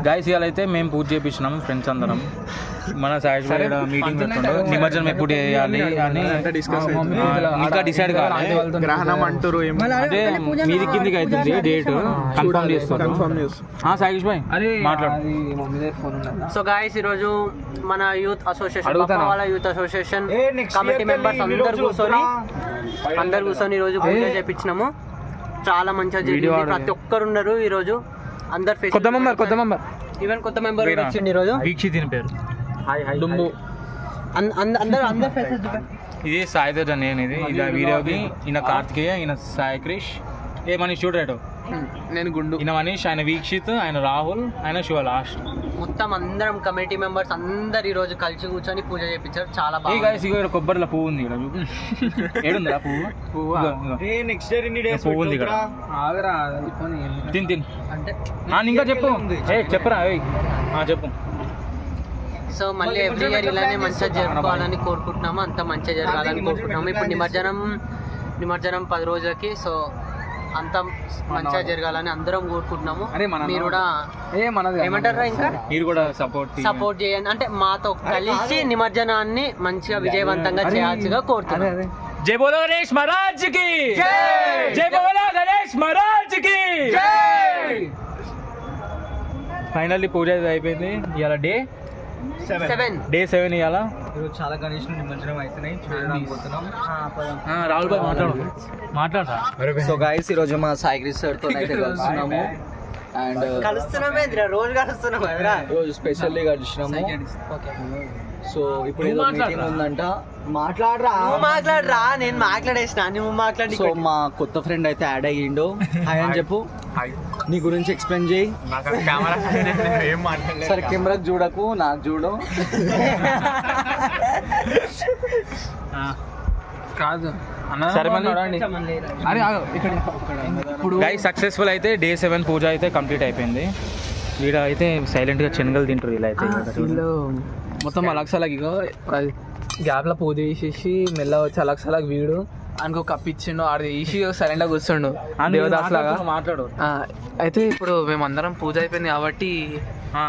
Guys ఇవాళ అయితే మేము పూజ చేపించినాం ఫ్రెండ్స్ అందరం. మన సాయి మీటింగ్ పెట్టుకుంటూ నిమజ్జనం ఎప్పుడు చేయాలి అని ఇంకా డిసైడ్ కావాలి. గ్రహణం అంటారు అదే మీది కిందికి అవుతుంది డేట్ కన్ఫర్మ్ చేస్తారు. సాయిష్ భాయ్ మాట్లాడు. సో గాయస్ ఈరోజు మన యూత్ అసోసియేషన్ కమిటీ మెంబర్స్ అందరు కూర్చొని ఈరోజు పూజ చేపించినాము. చాలా మంచిగా జరిగింది. ప్రతి ఒక్కరు ఉన్నారు ఈరోజు. అందరు ఈవెన్ కొత్త మెంబర్ వచ్చింది ఈరోజు. వీక్షిత్ పేరు అందరు ఫేసెస్. ఇది సాయి తేజ, నేను ఇది వీడియోకి ఈయన కార్తికేయ, ఈయన సాయి క్రిష్, ఏ మనీష్ చూడరేటో, నేను గుండు, ఈయన మనీష్, ఆయన వీక్షిత్, ఆయన రాహుల్, ఆయన శివ లాస్ట్. మొత్తం అందరం కమిటీ మెంబర్స్ అందరు ఈ రోజు కలిసి కూర్చొని పూజ చేయించారు. చాలా బాగా. కొబ్బరిలో పువ్వు ఉంది ఇక్కడ. ఏడుందా పువ్వు? పువ్వు ఉంది ఇక్కడ. తిన్ అంటే ఇంకా చెప్పు, చెప్పరా చెప్పు. సో మళ్ళీ ఎవ్రీ ఇయర్ ఇలానే మంచిగా జరుపుకోవాలని కోరుకుంటున్నాము. అంత మంచిగా జరగాలని కోరుకుంటున్నాము. ఇప్పుడు నిమజ్జనం 10 రోజులకి. సో అంత మంచిగా జరగాలని అందరం కోరుకుంటున్నాము. మీరు కూడా ఏమంటారా, ఇంకా మీరు కూడా సపోర్ట్ చేయండి. అంటే మాతో కలిసి నిమజ్జనాన్ని మంచిగా విజయవంతంగా చేయాల్సిగా కోరుతున్నాము. జై బోలో గణేష్ మహారాజ్ కి జై, బోలో గణేష్ మహారాజ్ కి జై. ఫైనల్లీ పూజ అయిపోయింది. ఇవాళ డే 7 ఇవాళ. చాలా గణేష్ నిమజ్జనం అవుతున్నాయి. రాహుల్ భాయ్ మాట్లాడరా. సో గైస్ ఈరోజు మా సాయి క్రిష్ సార్ తో అయితే కలుస్తున్నాము. అండ్ రోజు స్పెషల్లీ కలిసినాము. సో ఇప్పుడు మీటింగ్ ఉందంట. మాట్లాడరా. నేను మాట్లాడేసిన, నువ్వు మాట్లాడి. సో మా కొత్త ఫ్రెండ్ అయితే యాడ్ అయ్యిండు. హాయ్ అని చెప్పు. నీ గురించి ఎక్స్ప్లెయిన్ చేయి. సరే కెమెరాకి చూడకు, నాకు చూడు. కాదు సరే ఇప్పుడు గైస్ సక్సెస్ఫుల్ అయితే డే 7 పూజ అయితే కంప్లీట్ అయిపోయింది. వీడ అయితే సైలెంట్ గా శనగలు తింటారు. ఇలా అయితే మొత్తం అలక్సలకి గ్యాప్లో పూజ చేసేసి మెల్ల వచ్చి అలక్సలకి వీడు అనుకో కప్పిచ్చిండు. ఆడ తీసి సైలెంట్ గా కూర్చుండు దేవదాస్ లాగా మాట్లాడు. అయితే ఇప్పుడు మేమందరం పూజ అయిపోయింది కాబట్టి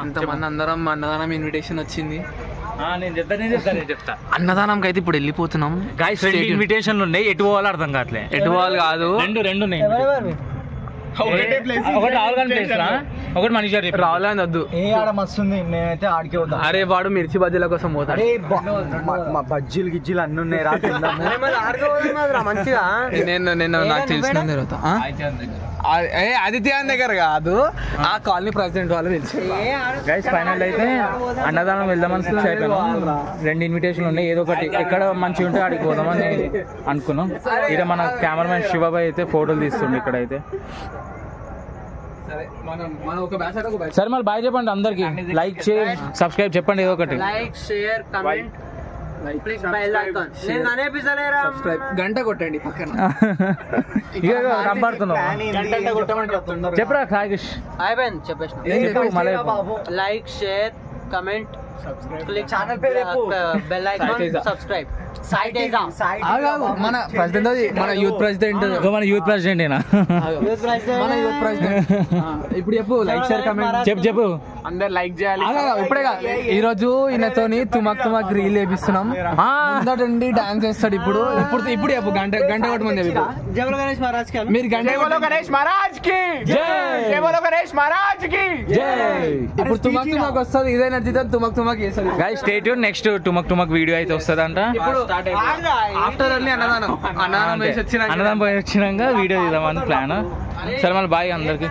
ఇంతమంది అందరం అన్నదానం ఇన్విటేషన్ వచ్చింది. చెప్తా. అన్నదానంకి అయితే ఇప్పుడు వెళ్ళిపోతున్నాం. గైస్ ఇన్విటేషన్లు ఉన్నాయి. ఎటు పోవాలో అర్థం కావట్లే. ఎటు పోవాలి కాదు, రెండు ఉన్నాయి. ఒకటి రాహుల్ గాంధీ ప్లేస్ రా, ఒకటి మనీష్ గారు. రాహుల్ గాంధీ వద్దు, మస్తుంది. నేనైతే ఆడికి వద్దాం. అరే వాడు మిర్చి బజ్జీల కోసం పోతాడు. మా బజ్జీలు గిజ్జీలు అన్ని ఉన్నాయి రా. మంచిగా నేను నాకు తెలిసిన తర్వాత ఆదిత్య దగ్గర కాదు, ఆ కాలనీ ప్రెసిడెంట్ వాళ్ళు తెలుసు. గైస్ ఫైనల్ అయితే అన్నదానం వెళ్దామని ఫిక్స్ అయిపోయాం. 2 ఇన్విటేషన్లు ఉన్నాయి. ఏదో ఒకటి ఎక్కడ మంచిగా ఉంటే ఆడికి పోదామని అనుకున్నాం. ఇక్కడ మన కెమెరామెన్ శివబాయ్ అయితే ఫోటోలు తీస్తుండే ఇక్కడైతే. సరే మరి బాయ్ చెప్పండి అందరికి. లైక్ షేర్ సబ్స్క్రైబ్ చెప్పండి. ఏదో ఒకటి లైక్ షేర్ కమెంట్ గంట కొట్టండి పక్కన. చెప్పరా సాయిష్. అయిపోయింది చెప్పేసి. Like share comment bell icon subscribe. మన ప్రెసిడెంట్, మన యూత్ ప్రెసిడెంట్, మన యూత్ ప్రెసిడెంట్ ఇప్పుడు చెప్పు. లైక్ షేర్ కమెంట్ చెప్పు. అందరు లైక్ చేయాలి. ఇప్పుడే ఈ రోజు ఈయనతోని తుమక్ రీల్ వేపిస్తున్నాం. ముందటండి డాన్స్ చేస్తాడు. ఇప్పుడు చెప్పు. గంట కొట్టమని చెప్పి మీరు ఇప్పుడు తుమక్ వస్తుంది. ఇదే నచ్చితే తుమక్ చేస్తుంది. Guys stay tuned. నెక్స్ట్ టుమక్ వీడియో అయితే వస్తుందంట. ఆఫ్టర్ అన్నదానం పోయి వచ్చినాక వీడియో తీద్దామని ప్లాన్. సరే మళ్ళీ బాయ్ అందరికి.